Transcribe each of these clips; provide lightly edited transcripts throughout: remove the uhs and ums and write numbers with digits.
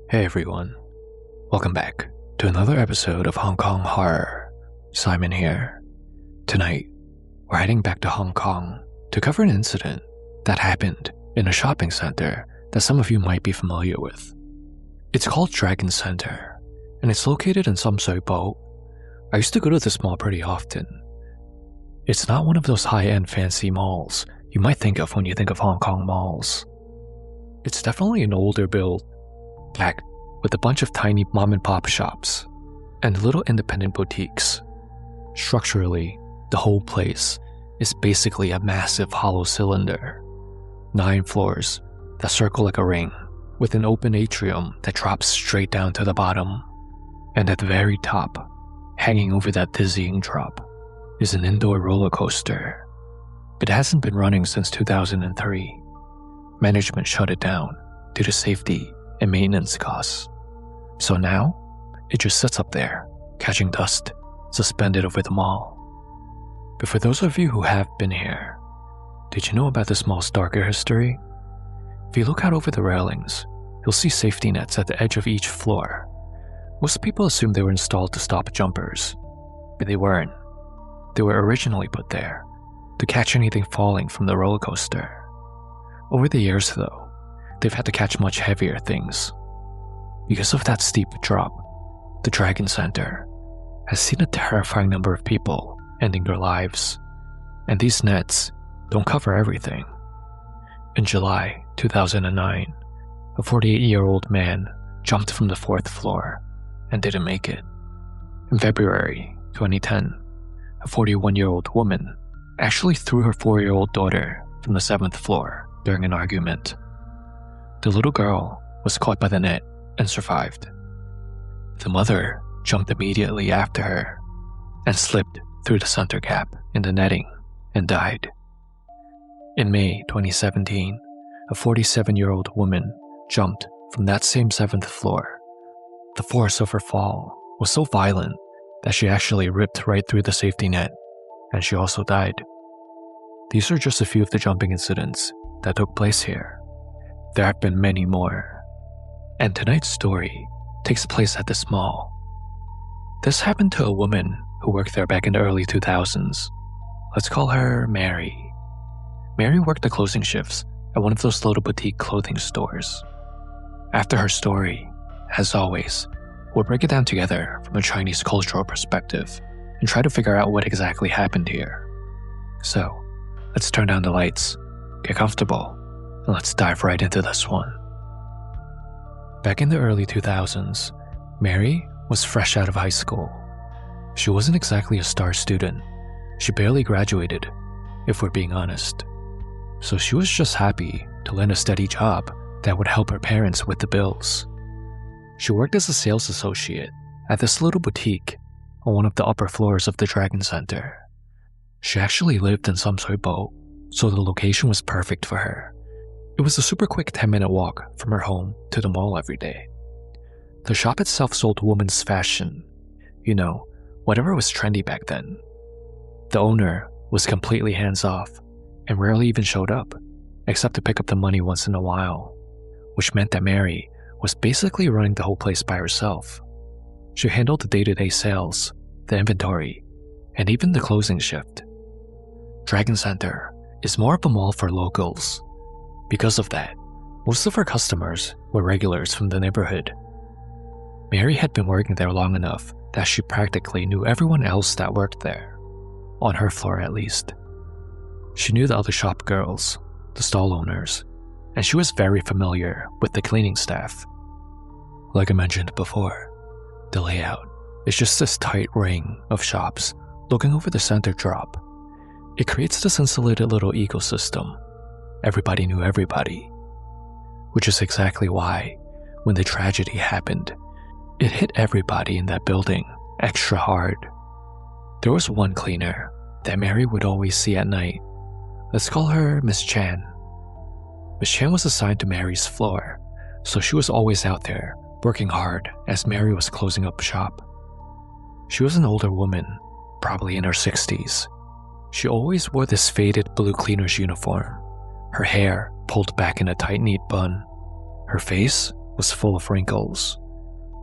Hey everyone, welcome back to another episode of Hong Kong Horror. Simon here. Tonight, we're heading back to Hong Kong to cover an incident that happened in a shopping center that some of you might be familiar with. It's called Dragon Center, and it's located in Sham Shui Po. I used to go to this mall pretty often. It's not one of those high-end fancy malls you might think of when you think of Hong Kong malls. It's definitely an older build, packed with a bunch of tiny mom-and-pop shops and little independent boutiques. Structurally, the whole place is basically a massive hollow cylinder. 9 floors that circle like a ring, with an open atrium that drops straight down to the bottom. And at the very top, hanging over that dizzying drop, is an indoor roller coaster. It hasn't been running since 2003. Management shut it down due to safety and maintenance costs. So now, it just sits up there, catching dust, suspended over the mall. But for those of you who have been here, did you know about this mall's darker history? If you look out over the railings, you'll see safety nets at the edge of each floor. Most people assume they were installed to stop jumpers, but they weren't. They were originally put there to catch anything falling from the roller coaster. Over the years though, they've had to catch much heavier things. Because of that steep drop, the Dragon Center has seen a terrifying number of people ending their lives, and these nets don't cover everything. In July 2009, a 48-year-old man jumped from the 4th floor and didn't make it. In February 2010, a 41-year-old woman actually threw her 4-year-old daughter from the 7th floor during an argument. The little girl was caught by the net and survived. The mother jumped immediately after her and slipped through the center gap in the netting and died. In May 2017, a 47-year-old woman jumped from that same 7th floor. The force of her fall was so violent that she actually ripped right through the safety net, and she also died. These are just a few of the jumping incidents that took place here. There have been many more, and tonight's story takes place at this mall. This happened to a woman who worked there back in the early 2000s. Let's call her Mary. Mary worked the closing shifts at one of those little boutique clothing stores. After her story, as always, we'll break it down together from a Chinese cultural perspective and try to figure out what exactly happened here. So, let's turn down the lights, get comfortable, and let's dive right into this one. Back in the early 2000s, Mary was fresh out of high school. She wasn't exactly a star student. She barely graduated, if we're being honest. So she was just happy to land a steady job that would help her parents with the bills. She worked as a sales associate at this little boutique on one of the upper floors of the Dragon Center. She actually lived in Sham Shui Po, so the location was perfect for her. It was a super quick 10-minute walk from her home to the mall every day. The shop itself sold women's fashion. You know, whatever was trendy back then. The owner was completely hands-off and rarely even showed up, except to pick up the money once in a while, which meant that Mary was basically running the whole place by herself. She handled the day-to-day sales, the inventory, and even the closing shift. Dragon Center is more of a mall for locals. Because of that, most of her customers were regulars from the neighborhood. Mary had been working there long enough that she practically knew everyone else that worked there, on her floor at least. She knew the other shop girls, the stall owners, and she was very familiar with the cleaning staff. Like I mentioned before, the layout is just this tight ring of shops looking over the center drop. It creates this insulated little ecosystem. Everybody knew everybody. Which is exactly why, when the tragedy happened, it hit everybody in that building extra hard. There was one cleaner that Mary would always see at night. Let's call her Miss Chan. Miss Chan was assigned to Mary's floor, so she was always out there, working hard as Mary was closing up shop. She was an older woman, probably in her 60s. She always wore this faded blue cleaner's uniform, her hair pulled back in a tight, neat bun. Her face was full of wrinkles,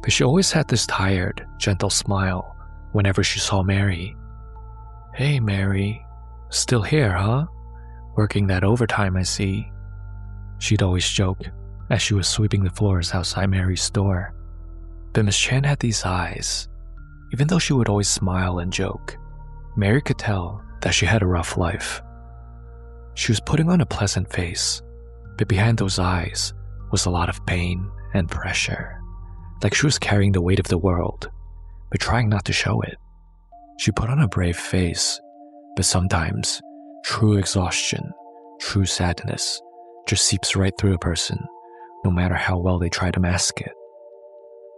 but she always had this tired, gentle smile whenever she saw Mary. "Hey, Mary. Still here, huh? Working that overtime, I see." She'd always joke as she was sweeping the floors outside Mary's store. But Miss Chan had these eyes. Even though she would always smile and joke, Mary could tell that she had a rough life. She was putting on a pleasant face, but behind those eyes was a lot of pain and pressure, like she was carrying the weight of the world, but trying not to show it. She put on a brave face, but sometimes true exhaustion, true sadness, just seeps right through a person, no matter how well they try to mask it.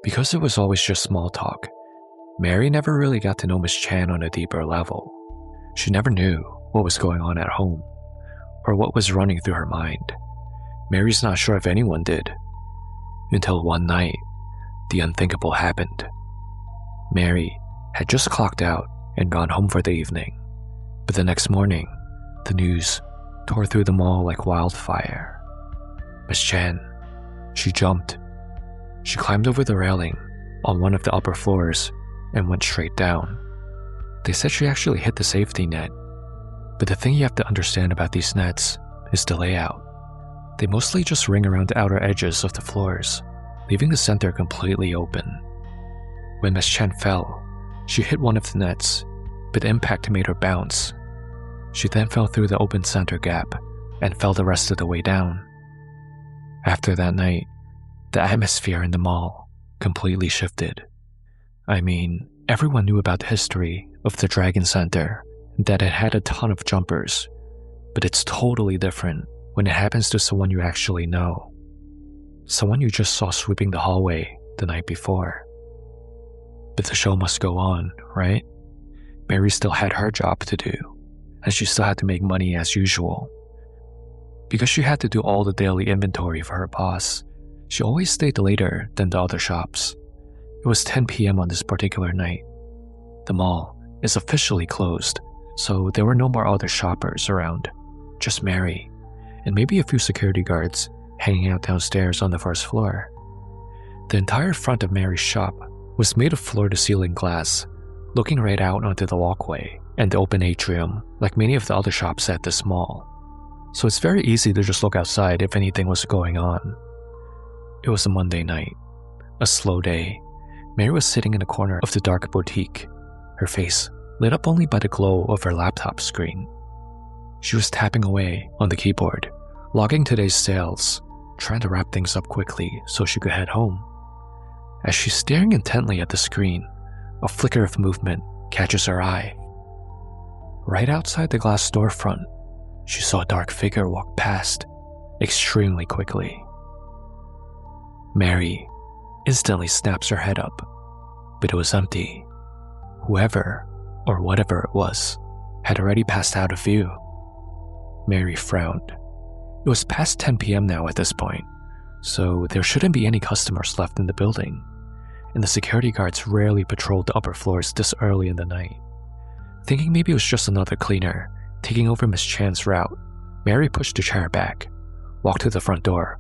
Because it was always just small talk, Mary never really got to know Miss Chan on a deeper level. She never knew what was going on at home, or what was running through her mind. Mary's not sure if anyone did. Until one night, the unthinkable happened. Mary had just clocked out and gone home for the evening, but the next morning, the news tore through the mall like wildfire. Miss Chan, she jumped. She climbed over the railing on one of the upper floors and went straight down. They said she actually hit the safety net, but the thing you have to understand about these nets is the layout. They mostly just ring around the outer edges of the floors, leaving the center completely open. When Miss Chan fell, she hit one of the nets, but the impact made her bounce. She then fell through the open center gap and fell the rest of the way down. After that night, the atmosphere in the mall completely shifted. I mean, everyone knew about the history of the Dragon Center, that it had a ton of jumpers, but it's totally different when it happens to someone you actually know. Someone you just saw sweeping the hallway the night before. But the show must go on, right? Mary still had her job to do, and she still had to make money as usual. Because she had to do all the daily inventory for her boss, she always stayed later than the other shops. It was 10 p.m. on this particular night. The mall is officially closed, so there were no more other shoppers around, just Mary, and maybe a few security guards hanging out downstairs on the first floor. The entire front of Mary's shop was made of floor-to-ceiling glass, looking right out onto the walkway and the open atrium like many of the other shops at this mall. So it's very easy to just look outside if anything was going on. It was a Monday night, a slow day. Mary was sitting in a corner of the dark boutique, her face lit up only by the glow of her laptop screen. She was tapping away on the keyboard, logging today's sales, trying to wrap things up quickly so she could head home. As she's staring intently at the screen, a flicker of movement catches her eye. Right outside the glass storefront, she saw a dark figure walk past, extremely quickly. Mary instantly snaps her head up, but it was empty. Whoever, or whatever it was, had already passed out of view. Mary frowned. It was past 10 p.m. now at this point, so there shouldn't be any customers left in the building, and the security guards rarely patrolled the upper floors this early in the night. Thinking maybe it was just another cleaner taking over Miss Chan's route, Mary pushed the chair back, walked to the front door,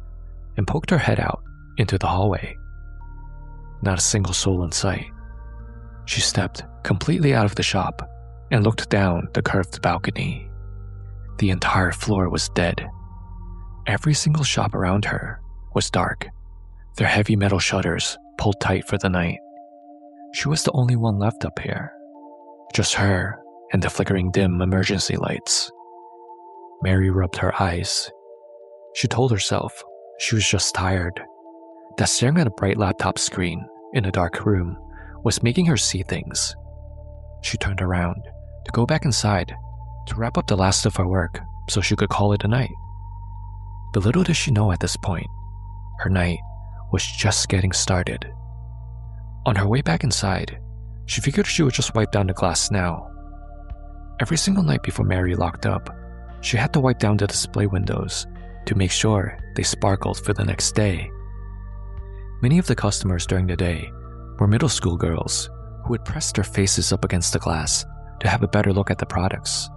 and poked her head out into the hallway. Not a single soul in sight. She stepped completely out of the shop and looked down the curved balcony. The entire floor was dead. Every single shop around her was dark, their heavy metal shutters pulled tight for the night. She was the only one left up here. Just her and the flickering dim emergency lights. Mary rubbed her eyes. She told herself she was just tired, that staring at a bright laptop screen in a dark room was making her see things. She turned around to go back inside to wrap up the last of her work so she could call it a night. But little did she know at this point, her night was just getting started. On her way back inside, she figured she would just wipe down the glass now. Every single night before Mary locked up, she had to wipe down the display windows to make sure they sparkled for the next day. Many of the customers during the day were middle school girls who would press their faces up against the glass to have a better look at the products.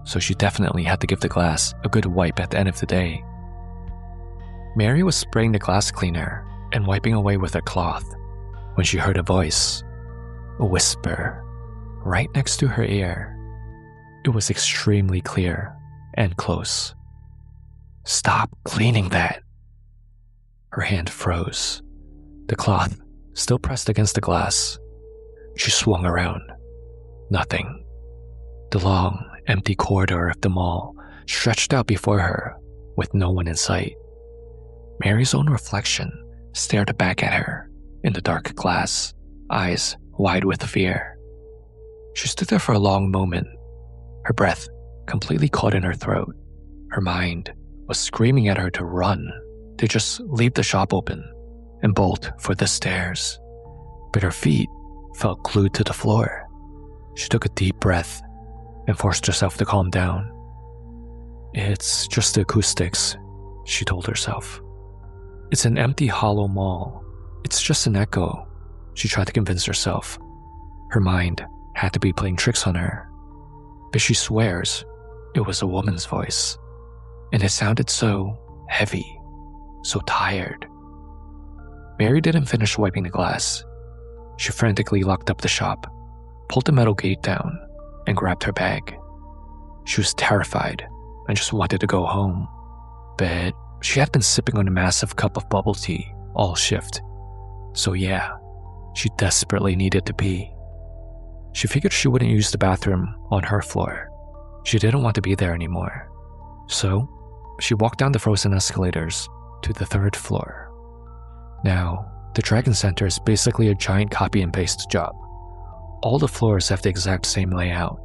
So she definitely had to give the glass a good wipe at the end of the day. Mary was spraying the glass cleaner and wiping away with a cloth when she heard a voice, a whisper, right next to her ear. It was extremely clear and close. "Stop cleaning that." Her hand froze, the cloth still pressed against the glass. She swung around. Nothing. The long, empty corridor of the mall stretched out before her with no one in sight. Mary's own reflection stared back at her in the dark glass, eyes wide with fear. She stood there for a long moment, her breath completely caught in her throat. Her mind was screaming at her to run, to just leave the shop open and bolt for the stairs. But her feet felt glued to the floor. She took a deep breath and forced herself to calm down. "It's just the acoustics," she told herself. "It's an empty, hollow mall. It's just an echo," she tried to convince herself. Her mind had to be playing tricks on her. But she swears it was a woman's voice, and it sounded so heavy, so tired. Mary didn't finish wiping the glass. She frantically locked up the shop, pulled the metal gate down, and grabbed her bag. She was terrified and just wanted to go home. But she had been sipping on a massive cup of bubble tea all shift. So yeah, she desperately needed to pee. She figured she wouldn't use the bathroom on her floor. She didn't want to be there anymore. So she walked down the frozen escalators to the 3rd floor. Now, the Dragon Center is basically a giant copy and paste job. All the floors have the exact same layout.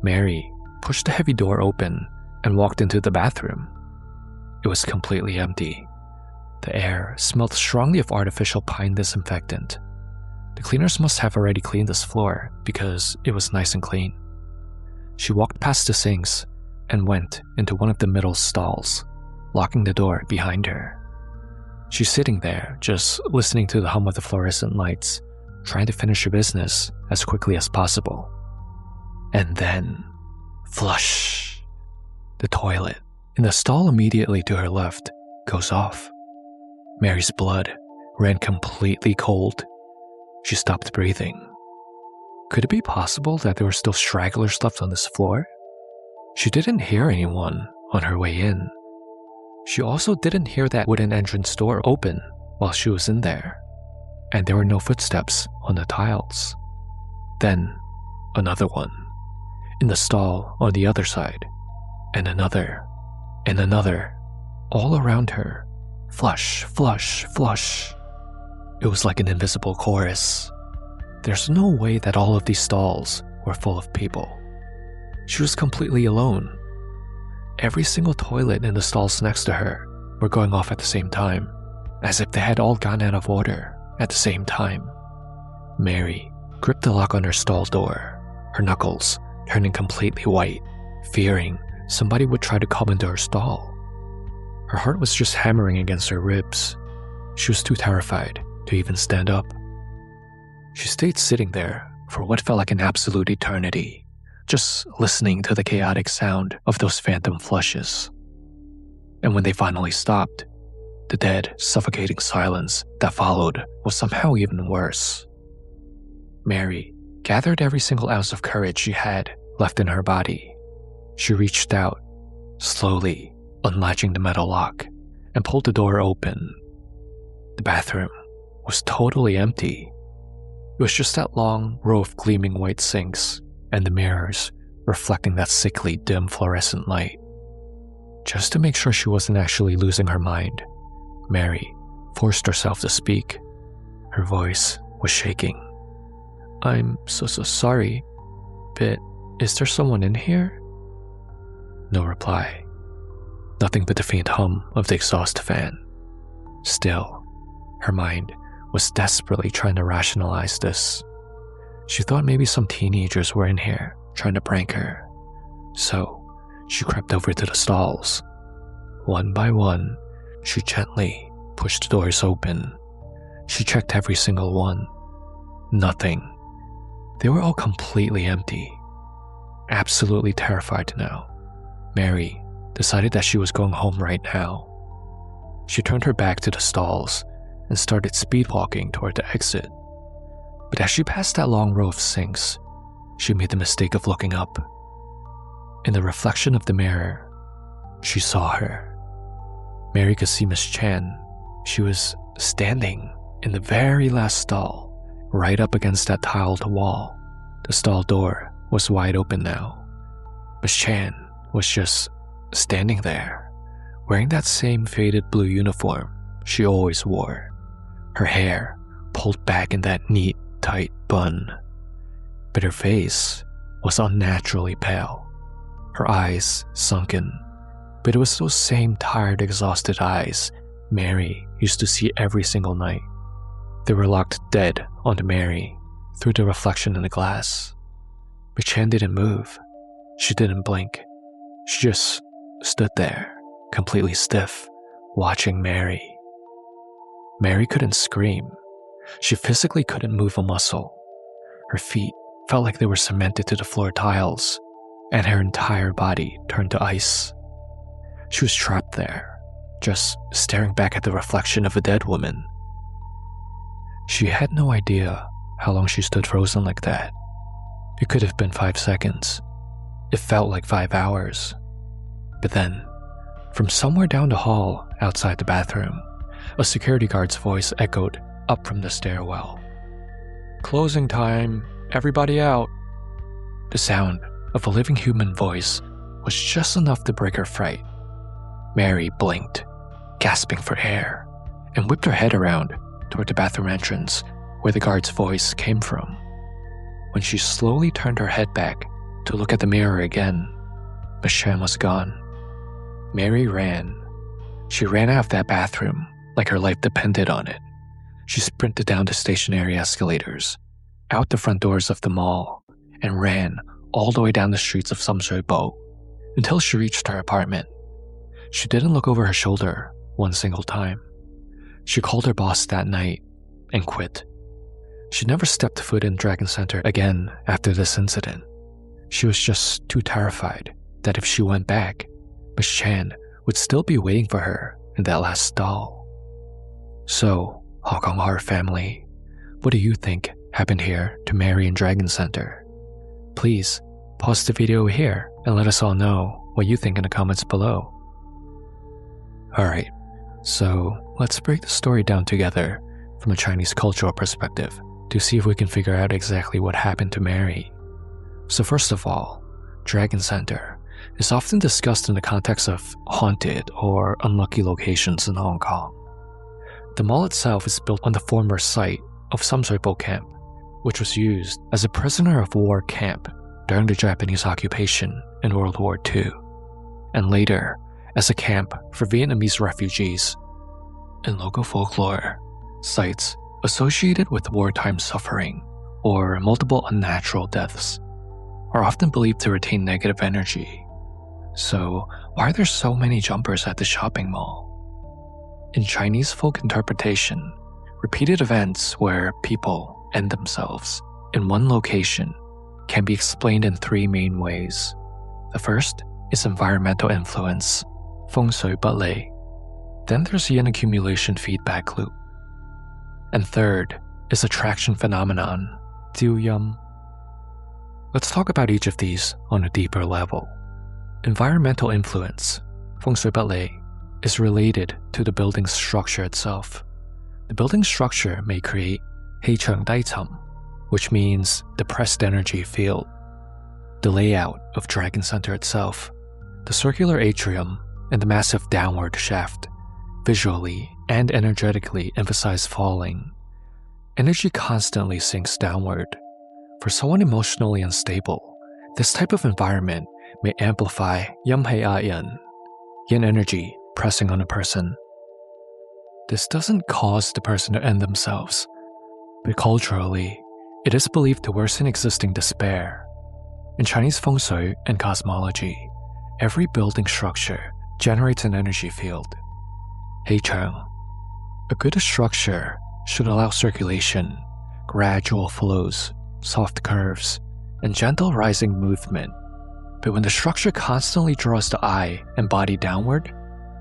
Mary pushed the heavy door open and walked into the bathroom. It was completely empty. The air smelled strongly of artificial pine disinfectant. The cleaners must have already cleaned this floor because it was nice and clean. She walked past the sinks and went into one of the middle stalls, locking the door behind her. She's sitting there, just listening to the hum of the fluorescent lights, trying to finish her business as quickly as possible. And then, flush! The toilet in the stall immediately to her left goes off. Mary's blood ran completely cold. She stopped breathing. Could it be possible that there were still stragglers left on this floor? She didn't hear anyone on her way in. She also didn't hear that wooden entrance door open while she was in there, and there were no footsteps on the tiles. Then, another one, in the stall on the other side, and another, all around her. Flush, flush, flush. It was like an invisible chorus. There's no way that all of these stalls were full of people. She was completely alone. Every single toilet in the stalls next to her were going off at the same time, as if they had all gone out of order at the same time. Mary gripped the lock on her stall door, her knuckles turning completely white, fearing somebody would try to come into her stall. Her heart was just hammering against her ribs. She was too terrified to even stand up. She stayed sitting there for what felt like an absolute eternity, just listening to the chaotic sound of those phantom flushes. And when they finally stopped, the dead, suffocating silence that followed was somehow even worse. Mary gathered every single ounce of courage she had left in her body. She reached out, slowly unlatching the metal lock, and pulled the door open. The bathroom was totally empty. It was just that long row of gleaming white sinks and the mirrors reflecting that sickly dim fluorescent light. Just to make sure she wasn't actually losing her mind, Mary forced herself to speak. Her voice was shaking. "I'm so sorry, but is there someone in here?" No reply. Nothing but the faint hum of the exhaust fan. Still, her mind was desperately trying to rationalize this. She thought maybe some teenagers were in here trying to prank her. So, she crept over to the stalls. One by one, she gently pushed the doors open. She checked every single one. Nothing. They were all completely empty. Absolutely terrified now, Mary decided that she was going home right now. She turned her back to the stalls and started speedwalking toward the exit. But as she passed that long row of sinks, she made the mistake of looking up. In the reflection of the mirror, she saw her. Mary could see Miss Chan. She was standing in the very last stall, right up against that tiled wall. The stall door was wide open now. Miss Chan was just standing there, wearing that same faded blue uniform she always wore. Her hair pulled back in that neat, tight bun. But her face was unnaturally pale, her eyes sunken. But it was those same tired, exhausted eyes Mary used to see every single night. They were locked dead onto Mary through the reflection in the glass. But Chan didn't move. She didn't blink. She just stood there, completely stiff, watching Mary. Mary couldn't scream. She physically couldn't move a muscle. Her feet felt like they were cemented to the floor tiles, and her entire body turned to ice. She was trapped there, just staring back at the reflection of a dead woman. She had no idea how long she stood frozen like that. It could have been 5 seconds. It felt like 5 hours. But then, from somewhere down the hall outside the bathroom, a security guard's voice echoed up from the stairwell. "Closing time, everybody out." The sound of a living human voice was just enough to break her fright. Mary blinked, gasping for air, and whipped her head around toward the bathroom entrance where the guard's voice came from. When she slowly turned her head back to look at the mirror again, Miss Sham was gone. Mary ran. She ran out of that bathroom like her life depended on it. She sprinted down the stationary escalators, out the front doors of the mall, and ran all the way down the streets of Sham Shui Po until she reached her apartment. She didn't look over her shoulder one single time. She called her boss that night and quit. She never stepped foot in Dragon Center again after this incident. She was just too terrified that if she went back, Miss Chan would still be waiting for her in that last stall. So, Hong Kong horror family, what do you think happened here to Mary in Dragon Center? Please pause the video here and let us all know what you think in the comments below. Alright, so let's break the story down together from a Chinese cultural perspective to see if we can figure out exactly what happened to Mary. So first of all, Dragon Center is often discussed in the context of haunted or unlucky locations in Hong Kong. The mall itself is built on the former site of Sham Shui Po camp, which was used as a prisoner of war camp during the Japanese occupation in World War II, and later as a camp for Vietnamese refugees. In local folklore, sites associated with wartime suffering or multiple unnatural deaths are often believed to retain negative energy. So why are there so many jumpers at the shopping mall? In Chinese folk interpretation, repeated events where people end themselves in one location can be explained in 3 main ways. The first is environmental influence, feng shui bustling. Then there's yin accumulation feedback loop. And third is attraction phenomenon, jiu yum. Let's talk about each of these on a deeper level. Environmental influence, feng shui bustling, is related to the building's structure itself. The building structure may create hei cheng dai cam, which means depressed energy field. The layout of Dragon Center itself, the circular atrium, and the massive downward shaft, visually and energetically emphasize falling. Energy constantly sinks downward. For someone emotionally unstable, this type of environment may amplify yum hei a yin, yin energy pressing on a person. This doesn't cause the person to end themselves, but culturally, it is believed to worsen existing despair. In Chinese feng shui and cosmology, every building structure generates an energy field. Hei cheng. A good structure should allow circulation, gradual flows, soft curves, and gentle rising movement. But when the structure constantly draws the eye and body downward,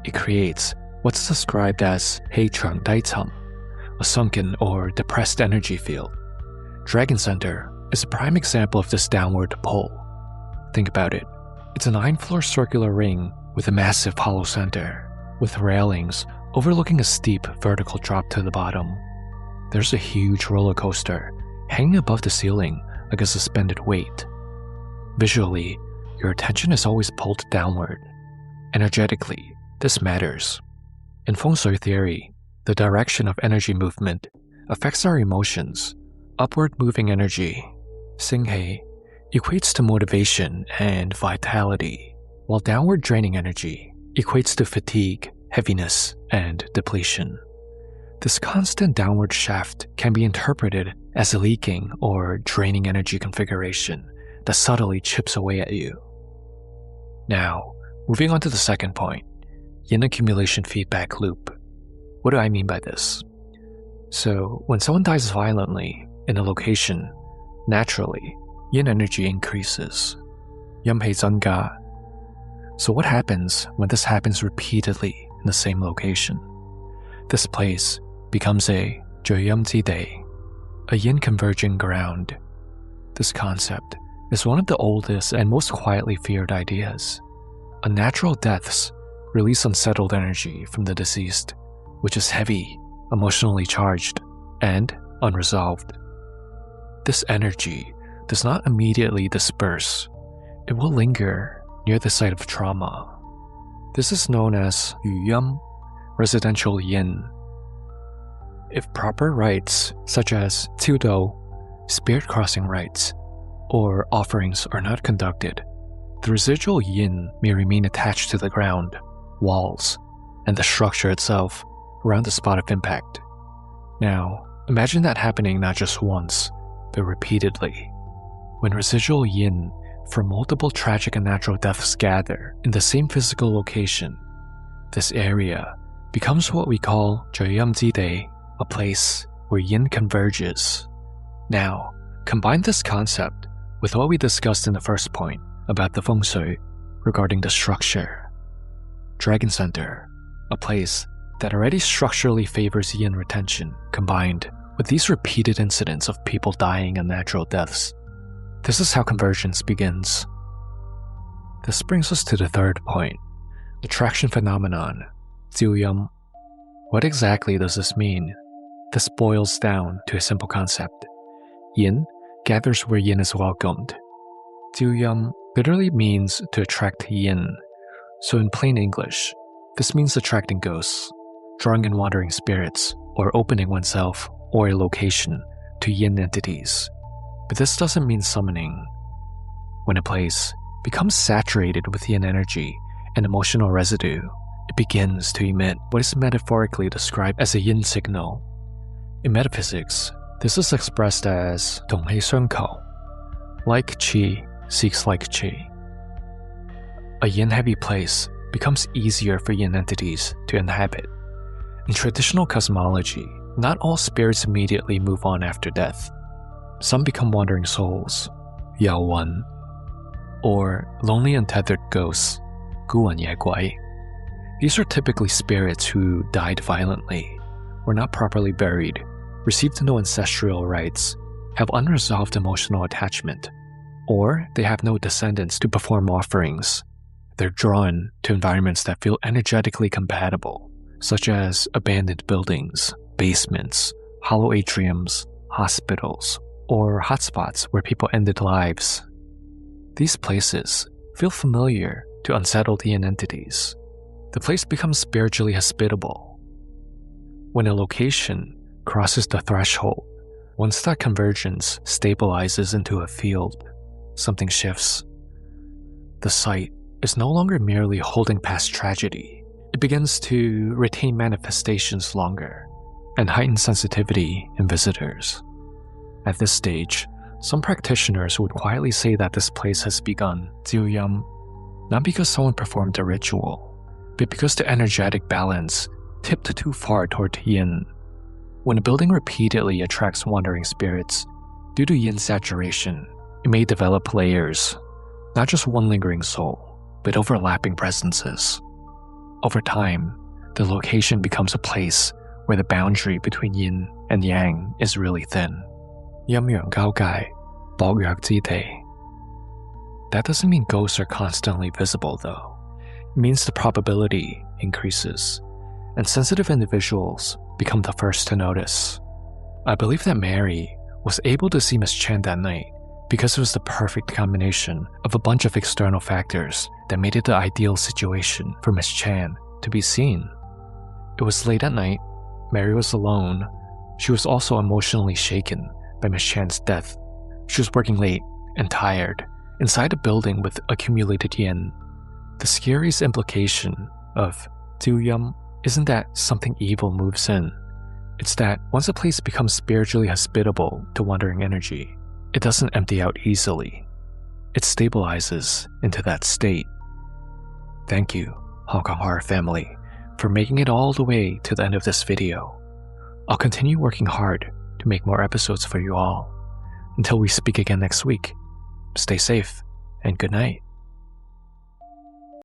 it creates what's described as hei cheng dai cam, a sunken or depressed energy field. Dragon Center is a prime example of this downward pull. Think about it. It's a 9-floor circular ring with a massive hollow center, with railings overlooking a steep vertical drop to the bottom. There's a huge roller coaster hanging above the ceiling like a suspended weight. Visually, your attention is always pulled downward. Energetically, this matters. In Feng Shui theory, the direction of energy movement affects our emotions. Upward moving energy, Xinghe, equates to motivation and vitality, while downward draining energy equates to fatigue, heaviness, and depletion. This constant downward shaft can be interpreted as a leaking or draining energy configuration that subtly chips away at you. Now, moving on to the second point, yin accumulation feedback loop. What do I mean by this? So, when someone dies violently in a location, naturally, yin energy increases. Yamhei Zanga. So what happens when this happens repeatedly in the same location? This place becomes a Joyamjide, a yin converging ground. This concept is one of the oldest and most quietly feared ideas. Unnatural deaths release unsettled energy from the deceased, which is heavy, emotionally charged, and unresolved. This energy does not immediately disperse. It will linger near the site of trauma. This is known as yuyam, residential yin. If proper rites, such as tudo, spirit crossing rites, or offerings are not conducted, the residual yin may remain attached to the ground, walls, and the structure itself around the spot of impact. Now, imagine that happening not just once, but repeatedly. When residual yin from multiple tragic and natural deaths gather in the same physical location, this area becomes what we call Joyamjide, a place where yin converges. Now, combine this concept with what we discussed in the first point about the Feng Shui regarding the structure. Dragon Center, a place that already structurally favors yin retention, combined with these repeated incidents of people dying unnatural deaths. This is how convergence begins. This brings us to the third point, attraction phenomenon, Ziyam. What exactly does this mean? This boils down to a simple concept. Yin gathers where yin is welcomed. Ziyam literally means to attract yin. So in plain English, this means attracting ghosts, drawing in wandering spirits, or opening oneself or a location to yin entities. But this doesn't mean summoning. When a place becomes saturated with yin energy and emotional residue, it begins to emit what is metaphorically described as a yin signal. In metaphysics, this is expressed as donghei sunkou. Like qi seeks like qi. A yin-heavy place becomes easier for yin entities to inhabit. In traditional cosmology, not all spirits immediately move on after death. Some become wandering souls, Yao Wan, or lonely untethered ghosts, Guan Ye Guai. These are typically spirits who died violently, were not properly buried, received no ancestral rites, have unresolved emotional attachment, or they have no descendants to perform offerings. They're drawn to environments that feel energetically compatible, such as abandoned buildings, basements, hollow atriums, hospitals, or hotspots where people ended lives. These places feel familiar to unsettled yin entities. The place becomes spiritually hospitable. When a location crosses the threshold, once that convergence stabilizes into a field, something shifts. The site is no longer merely holding past tragedy. It begins to retain manifestations longer and heighten sensitivity in visitors. At this stage, some practitioners would quietly say that this place has begun Ziyam, not because someone performed a ritual, but because the energetic balance tipped too far toward yin. When a building repeatedly attracts wandering spirits, due to yin saturation, it may develop layers, not just one lingering soul, but overlapping presences. Over time, the location becomes a place where the boundary between yin and yang is really thin. 陰陽交界，薄弱之地. That doesn't mean ghosts are constantly visible, though. It means the probability increases, and sensitive individuals become the first to notice. I believe that Mary was able to see Miss Chan that night because it was the perfect combination of a bunch of external factors that made it the ideal situation for Miss Chan to be seen. It was late at night, Mary was alone. She was also emotionally shaken by Miss Chan's death. She was working late and tired, inside a building with accumulated yin. The scariest implication of Zuyam isn't that something evil moves in. It's that once a place becomes spiritually hospitable to wandering energy, it doesn't empty out easily. It stabilizes into that state. Thank you, Hong Kong Horror family, for making it all the way to the end of this video. I'll continue working hard to make more episodes for you all. Until we speak again next week, stay safe and good night.